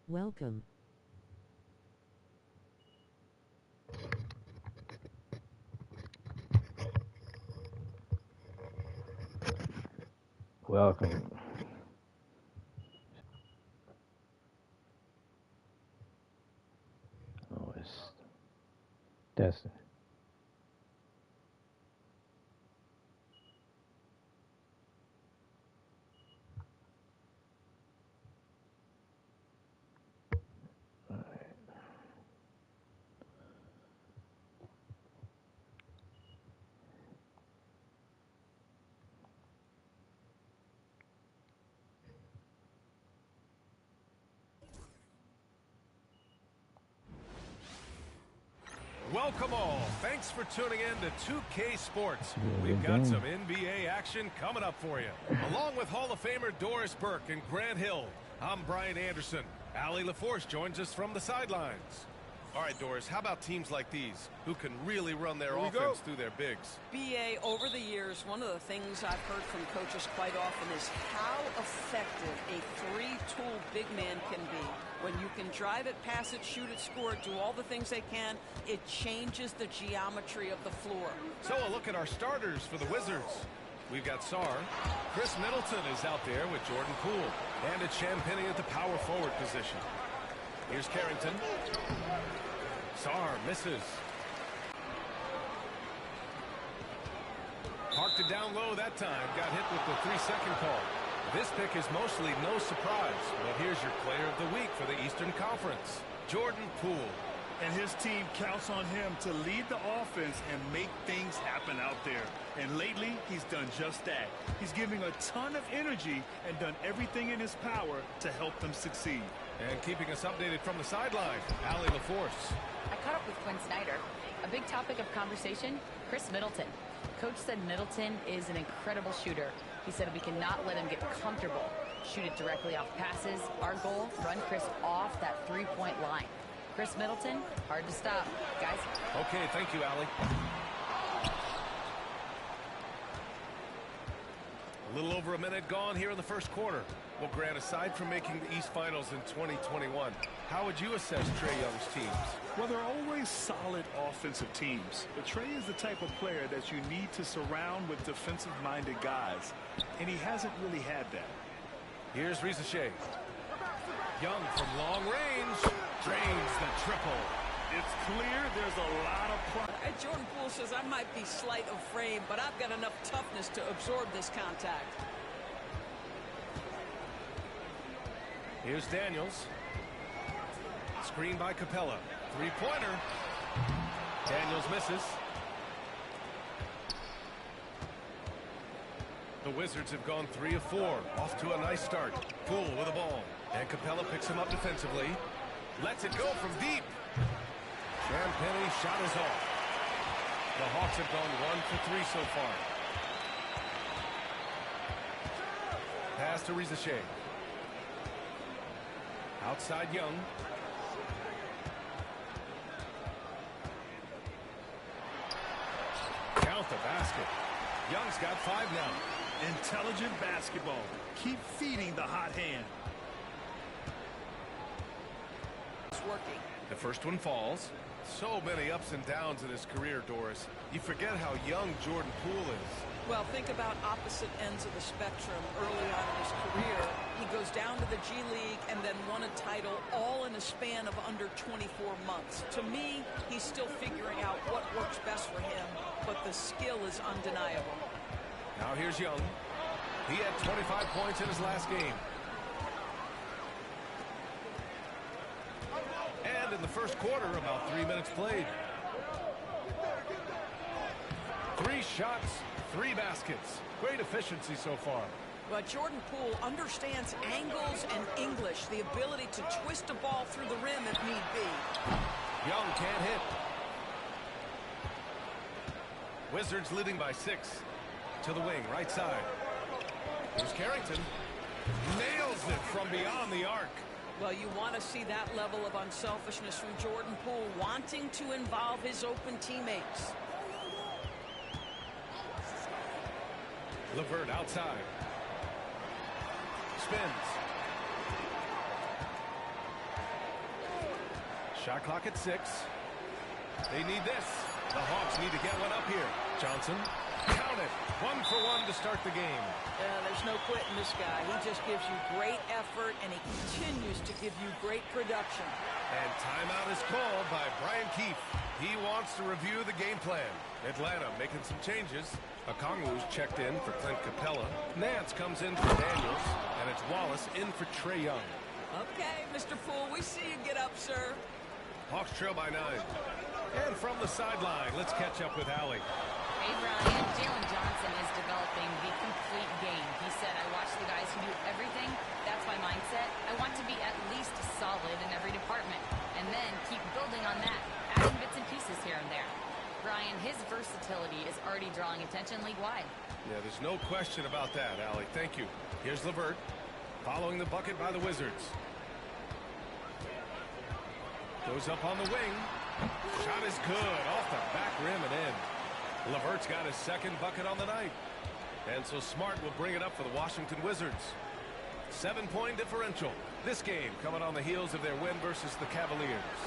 Welcome. Welcome. Oh, it's Destiny. All right. Welcome all. Thanks for tuning in to 2K Sports. Yeah, We've good got game. some NBA action coming up for you. Along with Hall of Famer Doris Burke and Grant Hill, I'm Brian Anderson. Allie LaForce joins us from the sidelines. All right, Doris, how about teams like these who can really run their offense through their bigs? BA, over the years, one of the things I've heard from coaches quite often is how effective a three-tool big man can be. When you can drive it, pass it, shoot it, score it, do all the things they can, it changes the geometry of the floor. So a look at our starters for the Wizards. We've got Sarr. Chris Middleton is out there with Jordan Poole. And it's Champagnie at the power forward position. Here's Carrington. Sarr misses. Parked it down low that time. Got hit with the 3-second call. This pick is mostly no surprise. But here's your player of the week for the Eastern Conference, Jordan Poole. And his team counts on him to lead the offense and make things happen out there. And lately, he's done just that. He's giving a ton of energy and done everything in his power to help them succeed. And keeping us updated from the sideline, Allie LaForce. I caught up with Quinn Snyder. A big topic of conversation, Chris Middleton. Coach said Middleton is an incredible shooter. He said we cannot let him get comfortable. Shoot it directly off passes. Our goal, run Chris off that three-point line. Chris Middleton, hard to stop. Guys. Okay, thank you, Allie. A little over a minute gone here in the first quarter. Well, Grant, aside from making the East Finals in 2021, how would you assess Trae Young's teams? Well, they're always solid offensive teams. But Trae is the type of player that you need to surround with defensive-minded guys. And he hasn't really had that. Here's Risacher. Young from long range. Drains the triple. It's clear there's a lot of pride. Jordan Poole says I might be slight of frame, but I've got enough toughness to absorb this contact. Here's Daniels. Screen by Capella. Three-pointer. Daniels misses. The Wizards have gone 3 of 4. Off to a nice start. Poole with a ball. And Capella picks him up defensively. Lets it go from deep. Champagnie shot is off. The Hawks have gone 1 for 3 so far. Pass to Risacher. Outside Young. Count the basket. Young's got 5 now. Intelligent basketball. Keep feeding the hot hand. It's working. The first one falls. So many ups and downs in his career, Doris. You forget how young Jordan Poole is. Well, think about opposite ends of the spectrum. Early on in his career, he goes down to the G League and then won a title all in a span of under 24 months. To me, he's still figuring out what works best for him, but the skill is undeniable. Now here's Young. He had 25 points in his last game. And in the first quarter, about 3 minutes played. 3 shots, 3 baskets. Great efficiency so far. But Jordan Poole understands angles and English, the ability to twist a ball through the rim if need be. Young can't hit. Wizards leading by 6. To the wing, right side. Here's Carrington. Nails it from beyond the arc. Well, you want to see that level of unselfishness from Jordan Poole, wanting to involve his open teammates. LeVert outside. Spins. Shot clock at 6. They need this. The Hawks need to get one up here. Johnson, count it. 1 for 1 to start the game. Yeah, there's no quitting this guy. He just gives you great effort, and he continues to give you great production. And timeout is called by Brian Keefe. He wants to review the game plan. Atlanta making some changes. Okongwu's checked in for Clint Capella. Nance comes in for Daniels. And it's Wallace in for Trae Young. Okay, Mr. Poole, we see you get up, sir. Hawks trail by 9. And from the sideline, let's catch up with Allie. Hey, Brian, Jalen Johnson is developing the complete game. He said, I watch the guys who do everything. That's my mindset. I want to be at least solid in every department. And then keep building on that, adding bits and pieces here and there. Brian, his versatility is already drawing attention league-wide. Yeah, there's no question about that, Allie. Thank you. Here's LeVert, following the bucket by the Wizards. Goes up on the wing. Shot is good, off the back rim and in. LeVert's got his second bucket on the night. And so Smart will bring it up for the Washington Wizards. 7-point differential. This game coming on the heels of their win versus the Cavaliers.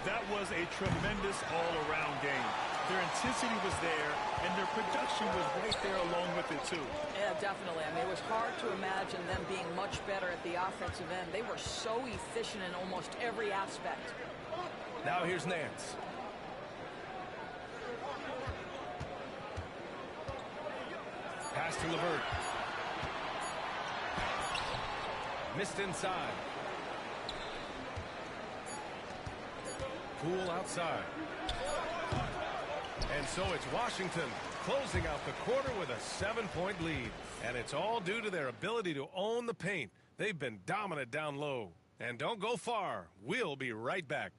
That was a tremendous all-around game. Their intensity was there, and their production was right there along with it, too. Yeah, definitely. I mean, it was hard to imagine them being much better at the offensive end. They were so efficient in almost every aspect. Now here's Nance. Pass to LeVert. Missed inside. Poole outside. And so it's Washington closing out the quarter with a 7-point lead. And it's all due to their ability to own the paint. They've been dominant down low. And don't go far. We'll be right back.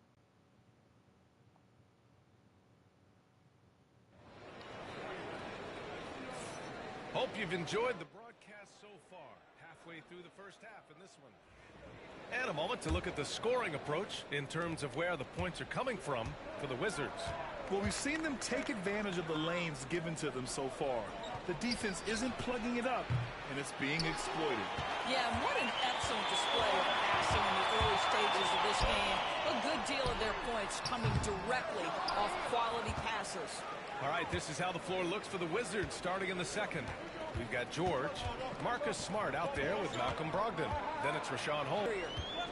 Hope you've enjoyed the broadcast so far. Halfway through the first half in this one. And a moment to look at the scoring approach in terms of where the points are coming from for the Wizards. Well, we've seen them take advantage of the lanes given to them so far. The defense isn't plugging it up, and it's being exploited. Yeah, and what an excellent display of passing in the early stages of this game. A good deal of their points coming directly off quality passes. All right, this is how the floor looks for the Wizards starting in the second. We've got George, Marcus Smart out there with Malcolm Brogdon. Then it's Rashawn Holmes.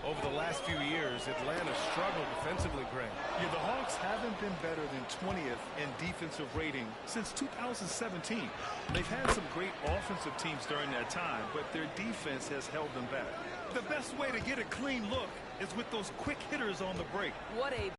Over the last few years, Atlanta struggled defensively, Greg. Yeah, the Hawks haven't been better than 20th in defensive rating since 2017. They've had some great offensive teams during that time, but their defense has held them back. The best way to get a clean look is with those quick hitters on the break. What a